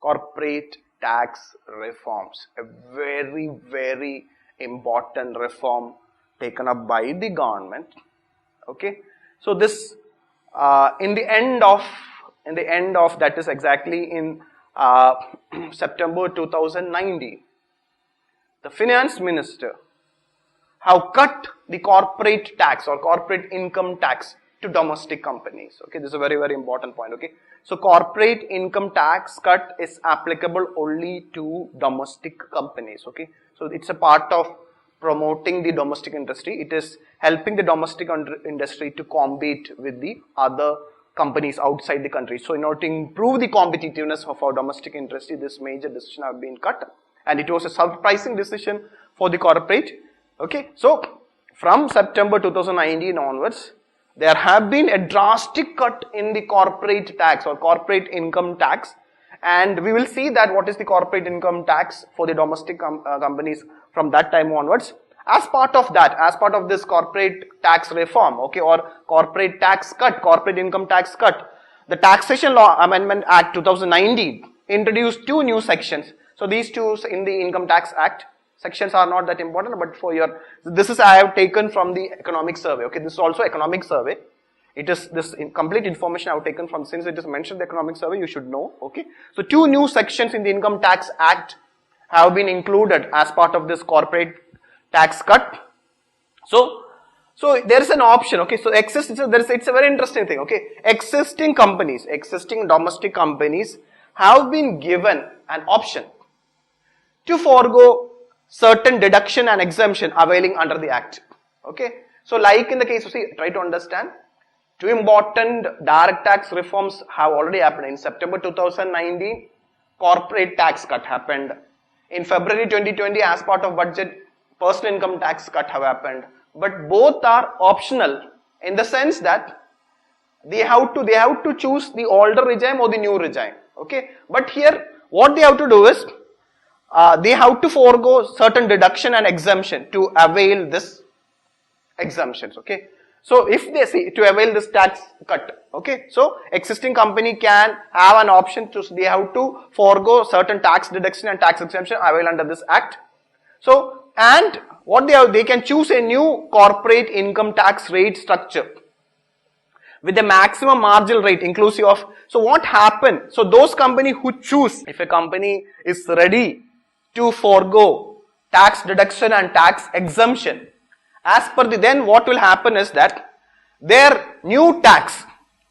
corporate tax reforms, a very, very important reform taken up by the government. Okay, so this in the end of that is exactly in September 2019, the finance minister have cut the corporate tax or corporate income tax to domestic companies. Okay, this is a very, very important point. Okay, so corporate income tax cut is applicable only to domestic companies. Okay, so it's a part of promoting the domestic industry. It is helping the domestic industry to compete with the other companies outside the country. So in order to improve the competitiveness of our domestic industry, this major decision have been cut, and it was a surprising decision for the corporate. Okay, so from September 2019 onwards, there have been a drastic cut in the corporate tax or corporate income tax, and we will see that what is the corporate income tax for the domestic companies from that time onwards. As part of that, as part of this corporate tax reform, okay, or corporate tax cut, corporate income tax cut, the Taxation Law Amendment Act 2019 introduced two new sections. So these two in the Income Tax Act sections are not that important, but for your, this is I have taken from the economic survey. Okay, this is also economic survey. It is this complete information I have taken from, since it is mentioned the economic survey, you should know. Okay, so two new sections in the Income Tax Act have been included as part of this corporate tax cut. So there is an option. Okay, so it's a very interesting thing. Okay, existing domestic companies have been given an option to forego certain deduction and exemption availing under the act. Okay, so like in the case of, see, try to understand, two important direct tax reforms have already happened. In September 2019, corporate tax cut happened. In February 2020, as part of budget, personal income tax cut have happened. But both are optional in the sense that they have to choose the older regime or the new regime. Okay, but here what they have to do is they have to forego certain deduction and exemption to avail this exemptions. Okay, so if they see to avail this tax cut, okay, so existing company can have an option to, they have to forego certain tax deduction and tax exemption avail under this act. So, and what they can choose a new corporate income tax rate structure with a maximum marginal rate inclusive of, so what happened? So those company who choose, if a company is ready to forego tax deduction and tax exemption, as per the, then what will happen is that their new tax,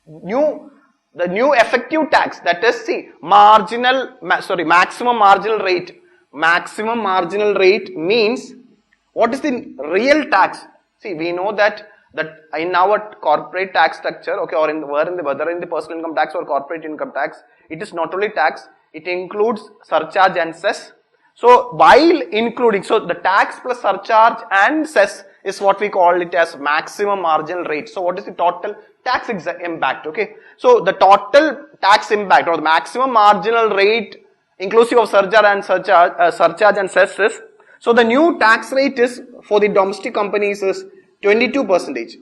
the new effective tax, that is, see, maximum marginal rate. Maximum marginal rate means what is the real tax? See, we know that in our corporate tax structure, okay, or whether in the personal income tax or corporate income tax, it is not only tax, it includes surcharge and cess. So while including, so the tax plus surcharge and cess is what we call it as maximum marginal rate. So what is the total tax impact? Okay, so the total tax impact or the maximum marginal rate inclusive of surcharge and cess is, so the new tax rate is for the domestic companies is 22%.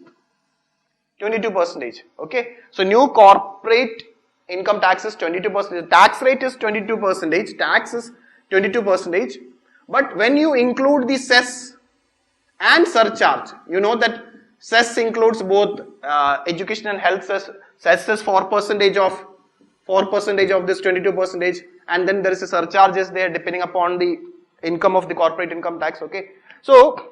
22%. Okay, so new corporate income tax is 22%. Tax rate is 22%. Tax is 22%. But when you include the cess and surcharge, you know that cess includes both education and health cess. Cess is 4% of this 22%, and then there is a surcharges there depending upon the income of the corporate income tax. Okay, so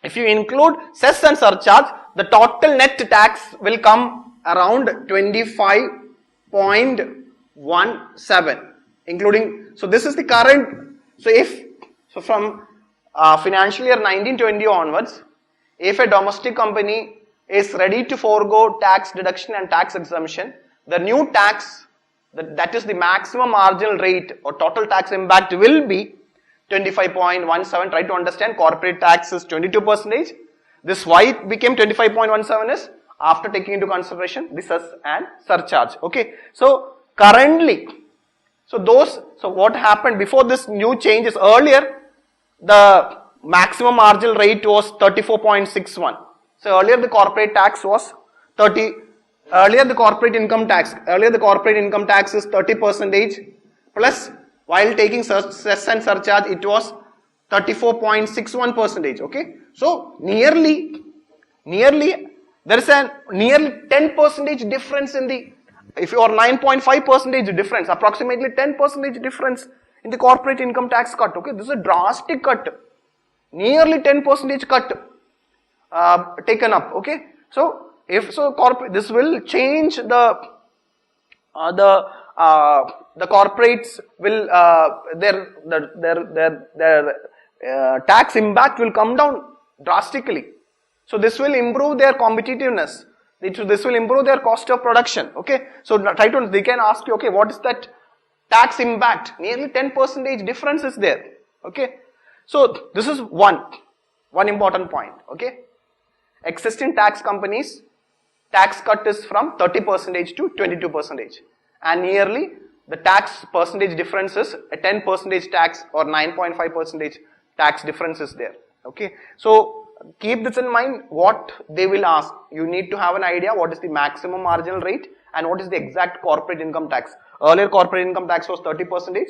if you include cess and surcharge, the total net tax will come around 25.17, including, so this is the current, so from financial year 1920 onwards, if a domestic company is ready to forego tax deduction and tax exemption, the new tax, that is the maximum marginal rate or total tax impact will be 25.17. Try to understand, corporate tax is 22%. This why it became 25.17 is after taking into consideration the cess and surcharge. Okay, so currently, so what happened before this new change is, earlier the maximum marginal rate was 34.61. So earlier the corporate tax was 30. Earlier the corporate income tax is 30%, plus while taking cess and surcharge it was 34.61%. Okay, so nearly there is a nearly 10% difference in the, if you are 9.5% difference, approximately 10% difference in the corporate income tax cut. Okay, this is a drastic cut, nearly 10% cut taken up. Okay, so if so, this will change the corporates will their tax impact will come down drastically. So this will improve their competitiveness. This will improve their cost of production. Okay, so they can ask you, okay, what is that tax impact? Nearly 10% difference is there. Okay, so this is one important point. Okay, existing tax companies tax cut is from 30% to 22%, and nearly the tax percentage difference is a 10% tax or 9.5% tax difference is there. Okay, so keep this in mind. What they will ask, you need to have an idea what is the maximum marginal rate and what is the exact corporate income tax. Earlier corporate income tax was 30%,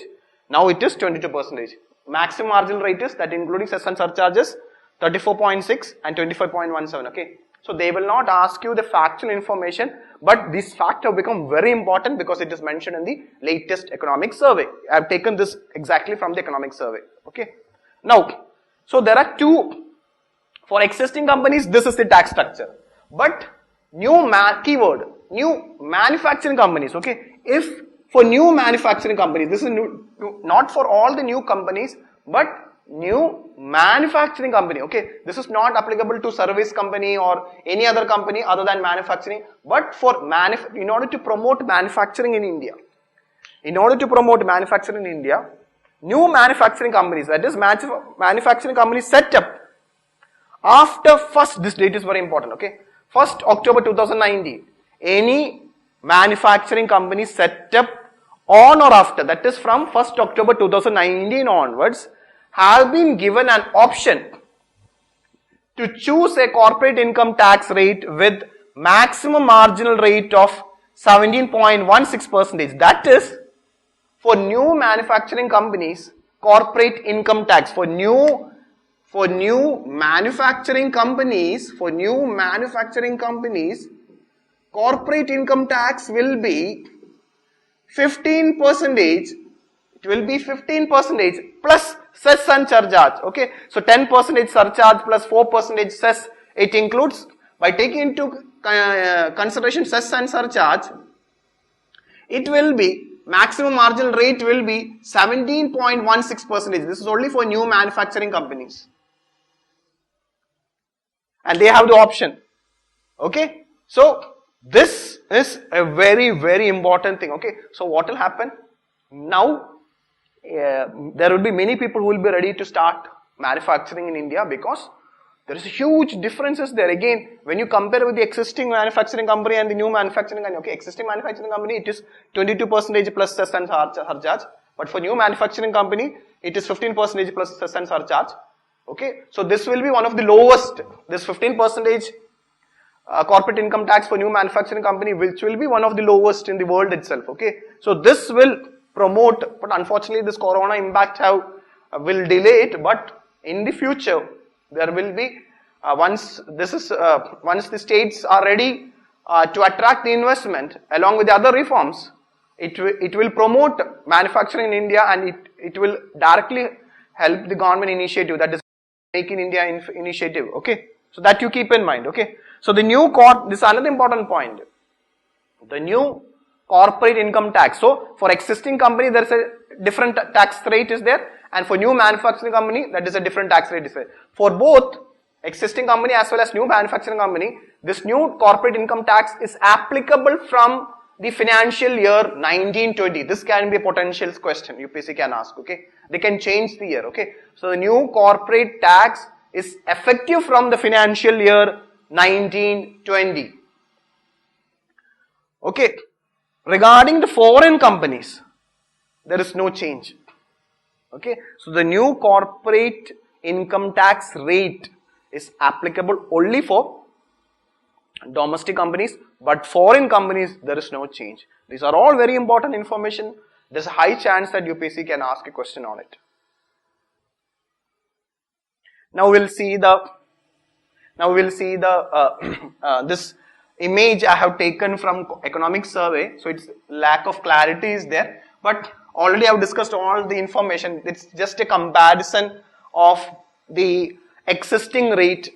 now it is 22%. Maximum marginal rate is, that including cess and surcharges, 34.6 and 25.17. Okay, so they will not ask you the factual information, but this fact have become very important because it is mentioned in the latest economic survey. I have taken this exactly from the economic survey. Okay, now so there are two. For existing companies, this is the tax structure. But new manufacturing companies. Okay, if for new manufacturing companies, this is new, not for all the new companies, but new manufacturing company. Okay, this is not applicable to service company or any other company other than manufacturing. But for in order to promote manufacturing in India, new manufacturing companies, that is manufacturing companies set up after this date is very important. Okay, 1st October 2019, any manufacturing company set up on or after, that is from 1st October 2019 onwards, have been given an option to choose a corporate income tax rate with maximum marginal rate of 17.16%. That is, for new manufacturing companies, corporate income tax for new manufacturing companies, corporate income tax will be 15%. It will be 15% plus cess and surcharge. Okay, so 10% surcharge plus 4% cess. It includes, by taking into consideration cess and surcharge, it will be maximum marginal rate will be 17.16%. This is only for new manufacturing companies, and they have the option. Okay, so this is a very, very important thing. Okay, so what will happen now? There will be many people who will be ready to start manufacturing in India because there is huge differences there. Again, when you compare with the existing manufacturing company and the new manufacturing company, okay, existing manufacturing company, it is 22% plus cess and surcharge, but for new manufacturing company, it is 15% plus cess and surcharge. Okay, so this will be one of the lowest, this 15% corporate income tax for new manufacturing company, which will be one of the lowest in the world itself. Okay, so this will promote, but unfortunately this corona impact will delay it, but in the future there will be once the states are ready to attract the investment along with the other reforms, it will promote manufacturing in India, and it will directly help the government initiative, that is Make in India initiative. Okay, so that you keep in mind. Okay, so the new this is another important point, the new corporate income tax. So for existing company there is a different tax rate is there, and for new manufacturing company that is a different tax rate is there. For both existing company as well as new manufacturing company, this new corporate income tax is applicable from the financial year 1920. This can be a potential question UPSC can ask. Okay, they can change the year. Okay, so the new corporate tax is effective from the financial year 1920. Okay, regarding the foreign companies, there is no change. Okay, so the new corporate income tax rate is applicable only for domestic companies, but foreign companies there is no change. These are all very important information. There's a high chance that UPSC can ask a question on it. Now we'll see this image I have taken from economic survey. So it's lack of clarity is there, but already I've discussed all the information. It's just a comparison of the existing rate.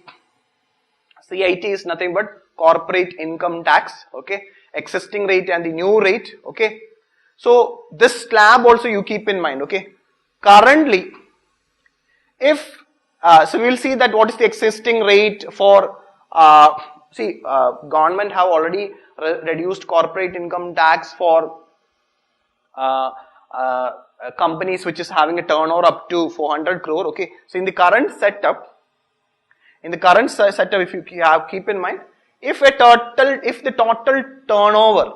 CIT is nothing but corporate income tax, okay, existing rate and the new rate, okay. So this slab also you keep in mind, okay. Currently, if so we'll see that what is the existing rate for government have already reduced corporate income tax for companies which is having a turnover up to 400 crore, okay. So in the current setup, if you keep in mind, if the total turnover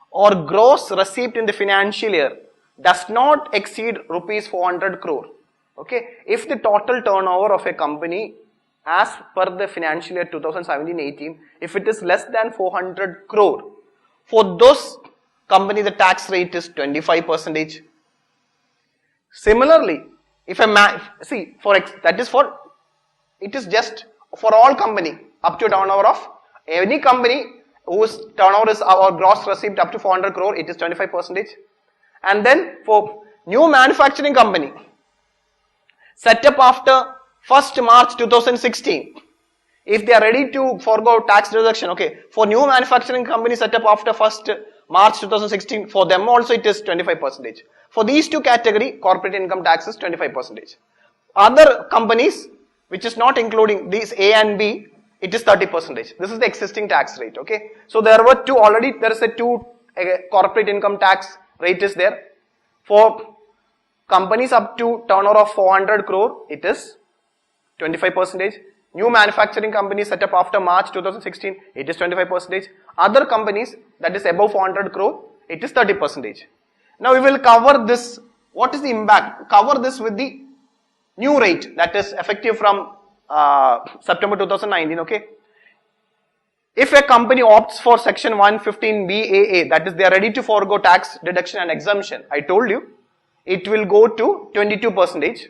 or gross receipt in the financial year does not exceed rupees 400 crore, okay, if the total turnover of a company as per the financial year 2017-18, if it is less than 400 crore, for those companies the tax rate is 25%. Similarly, if it is just for all company up to turnover of any company whose turnover is or gross receipt up to 400 crore, it is 25%. And then for new manufacturing company set up after 1st March 2016, if they are ready to forego tax deduction, okay, for new manufacturing company set up after 1st March 2016, for them also it is 25%. For these two category, corporate income tax is 25%. Other companies, which is not including these A and B, it is 30%. This is the existing tax rate, okay. So there were two already, there is a corporate income tax rate is there. For companies up to turnover of 400 crore, it is 25%. New manufacturing companies set up after March 2016, it is 25%. Other companies that is above 400 crore, it is 30%. Now we will cover this, what is the impact, cover this with the new rate that is effective from September 2019, okay. If a company opts for section 115BAA, that is they are ready to forego tax deduction and exemption, I told you, it will go to 22%.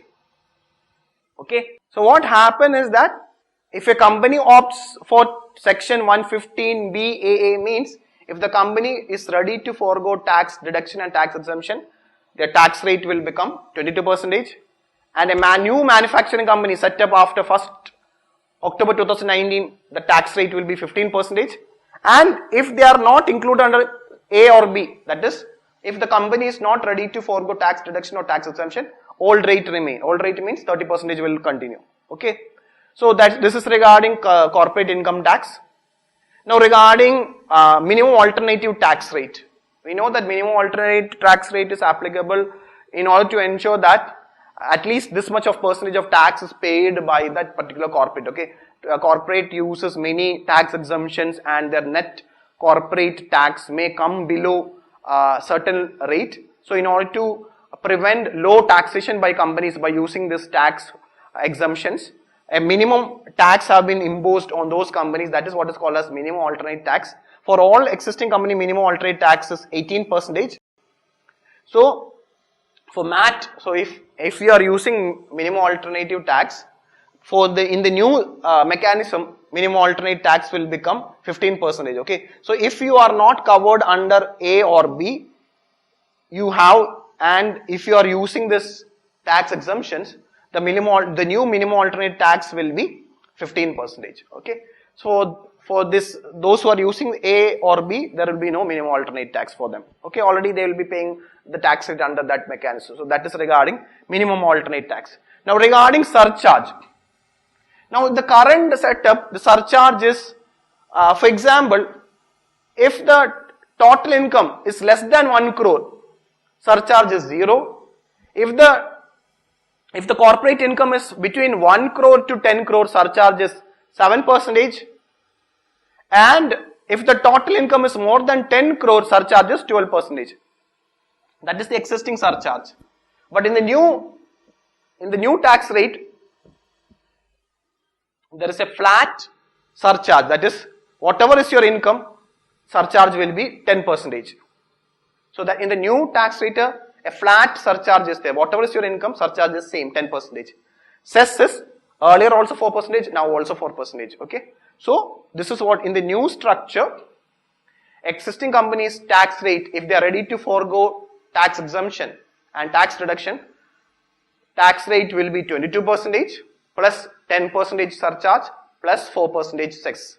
Okay. So what happens is that if a company opts for section 115BAA means if the company is ready to forego tax deduction and tax exemption, their tax rate will become 22%. And a new manufacturing company set up after 1st October 2019, the tax rate will be 15%. And if they are not included under A or B, that is, if the company is not ready to forego tax deduction or tax exemption, old rate remain. Old rate means 30% will continue. Okay. So this is regarding corporate income tax. Now regarding minimum alternative tax rate. We know that minimum alternative tax rate is applicable in order to ensure that at least this much of percentage of tax is paid by that particular corporate, okay. A corporate uses many tax exemptions and their net corporate tax may come below certain rate. So in order to prevent low taxation by companies by using this tax exemptions, a minimum tax have been imposed on those companies, that is what is called as minimum alternate tax. For all existing company, minimum alternate tax is 18%. So for MAT, so if you are using minimum alternative tax, in the new mechanism, minimum alternate tax will become 15%. Okay. So if you are not covered under A or B, you have, and if you are using this tax exemptions, the new minimum alternate tax will be 15%. Okay. So for those who are using A or B, there will be no minimum alternate tax for them. Okay. Already they will be paying the tax rate under that mechanism. So that is regarding minimum alternate tax. Now regarding surcharge. Now the current setup, the surcharge is, for example, if the total income is less than 1 crore, surcharge is 0. If the corporate income is between 1 crore to 10 crore, surcharge is 7%. And if the total income is more than 10 crore, surcharge is 12%. That is the existing surcharge. But in the new tax rate, there is a flat surcharge. That is, whatever is your income, surcharge will be 10%. So that in the new tax rate, a flat surcharge is there. Whatever is your income, surcharge is same, 10%. Cess is earlier also 4%, now also 4%. Okay. So this is what in the new structure, existing companies tax rate, if they are ready to forego tax exemption and tax reduction, tax rate will be 22% plus 10% surcharge plus 4% cess.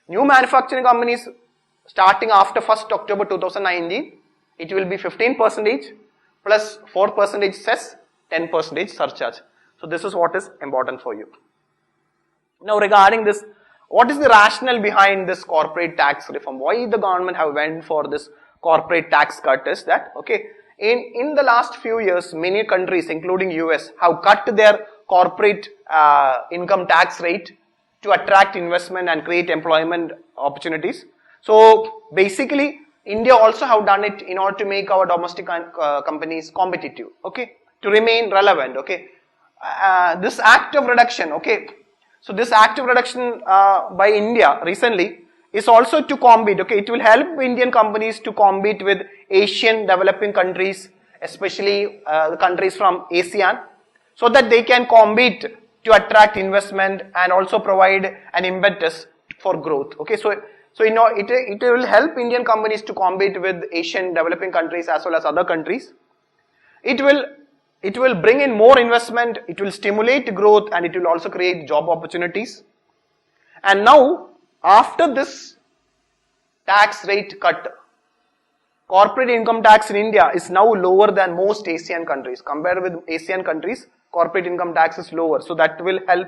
New manufacturing companies starting after 1st October 2019, it will be 15% plus 4% cess, 10% surcharge. So this is what is important for you. Now regarding this, what is the rationale behind this corporate tax reform? Why the government have went for this corporate tax cut is that, okay, in the last few years, many countries including US have cut their corporate income tax rate to attract investment and create employment opportunities. So basically, India also have done it in order to make our domestic companies competitive, okay, to remain relevant, okay. This act of reduction, okay, so this act of reduction by India recently is also to compete, okay, it will help Indian companies to compete with Asian developing countries, especially the countries from ASEAN, so that they can compete to attract investment and also provide an impetus for growth, okay. So you know, it will help Indian companies to compete with Asian developing countries as well as other countries. It will bring in more investment, it will stimulate growth, and it will also create job opportunities. And now, after this tax rate cut, corporate income tax in India is now lower than most Asian countries. Compared with Asian countries, corporate income tax is lower. So that will help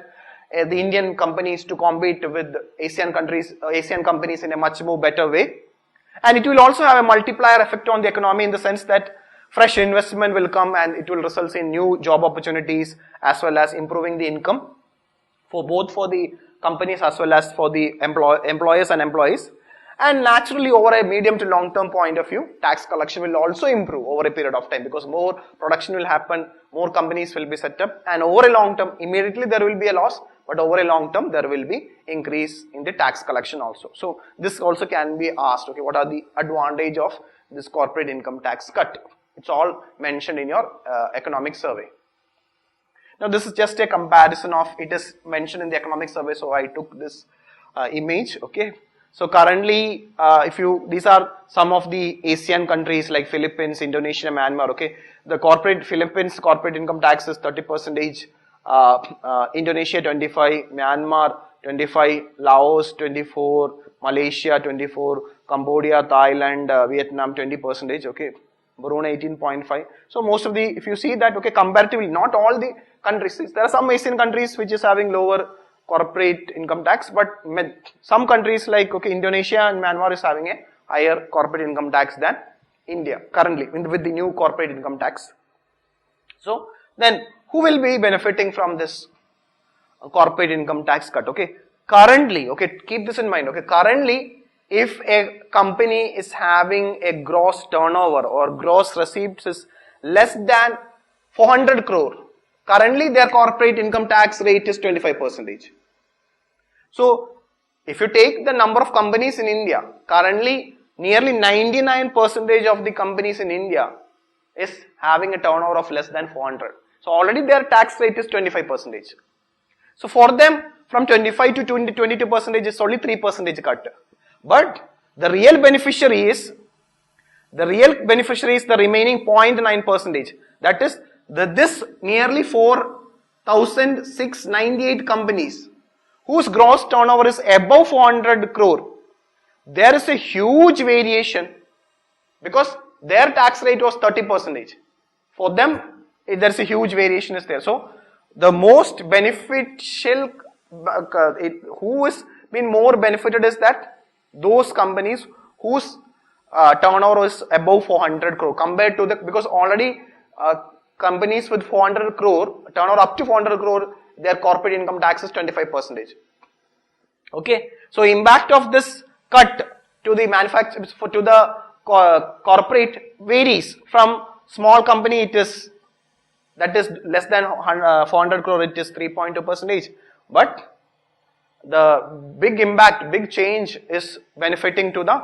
the Indian companies to compete with Asian companies in a much more better way. And it will also have a multiplier effect on the economy in the sense that fresh investment will come and it will result in new job opportunities as well as improving the income for both for the companies as well as for the employers and employees. And naturally, over a medium to long term point of view, tax collection will also improve over a period of time because more production will happen, more companies will be set up, and over a long term, immediately there will be a loss, but over a long term there will be increase in the tax collection also. So this also can be asked, okay, what are the advantage of this corporate income tax cut? It's all mentioned in your economic survey. Now this is just a comparison of, it is mentioned in the economic survey, so I took this image, okay. So currently, these are some of the Asian countries like Philippines, Indonesia, Myanmar, okay. The Philippines corporate income tax is 30%, Indonesia 25, Myanmar 25, Laos 24, Malaysia 24, Cambodia, Thailand, Vietnam 20%, okay. Brunei 18.5. So most of the, if you see that, okay, comparatively, not all the countries, there are some Asian countries which is having lower corporate income tax, but some countries like, okay, Indonesia and Myanmar is having a higher corporate income tax than India currently with the new corporate income tax. So then who will be benefiting from this corporate income tax cut? Okay, currently, okay, keep this in mind, okay, currently if a company is having a gross turnover or gross receipts is less than 400 crore, currently their corporate income tax rate is 25%. So if you take the number of companies in India, currently nearly 99% of the companies in India is having a turnover of less than 400. So already their tax rate is 25%. So for them, from 25 to 22% is only 3% cut. But the real beneficiary is the remaining 0.9%. That is, this nearly 4,698 companies whose gross turnover is above 400 crore. There is a huge variation because their tax rate was 30%. For them, there is a huge variation is there. So the most beneficial, who is been more benefited is that those companies whose turnover is above 400 crore compared to the, because already companies with 400 crore, turnover up to 400 crore, their corporate income tax is 25%. Okay, so impact of this cut to the to the corporate varies. From small company, it is that is less than 400 crore, it is 3.2%. But the big impact, big change is benefiting to the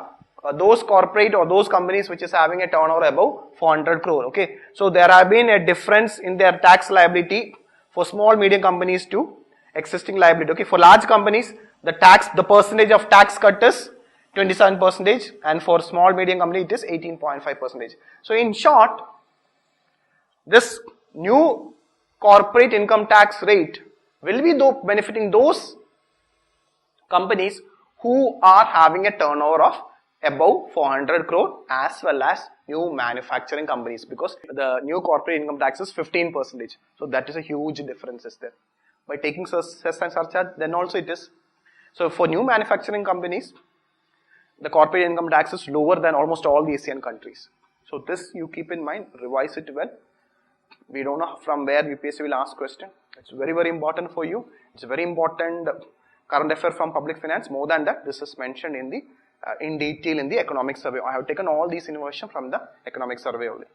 those corporate or those companies which is having a turnover above 400 crore. Okay, so there have been a difference in their tax liability for small medium companies to existing liability. Okay, for large companies, the percentage of tax cut is 27%, and for small medium company it is 18.5%. So in short, this new corporate income tax rate will be benefiting those companies who are having a turnover of above 400 crore as well as new manufacturing companies, because the new corporate income tax is 15%. So that is a huge difference is there. By taking cess and surcharge, then also it is. So for new manufacturing companies, the corporate income tax is lower than almost all the ASEAN countries. So this you keep in mind, revise it well. We don't know from where UPSC will ask question. It's very, very important for you. It's a very important current affair from public finance. More than that, this is mentioned in detail in the economic survey. I have taken all these information from the economic survey only.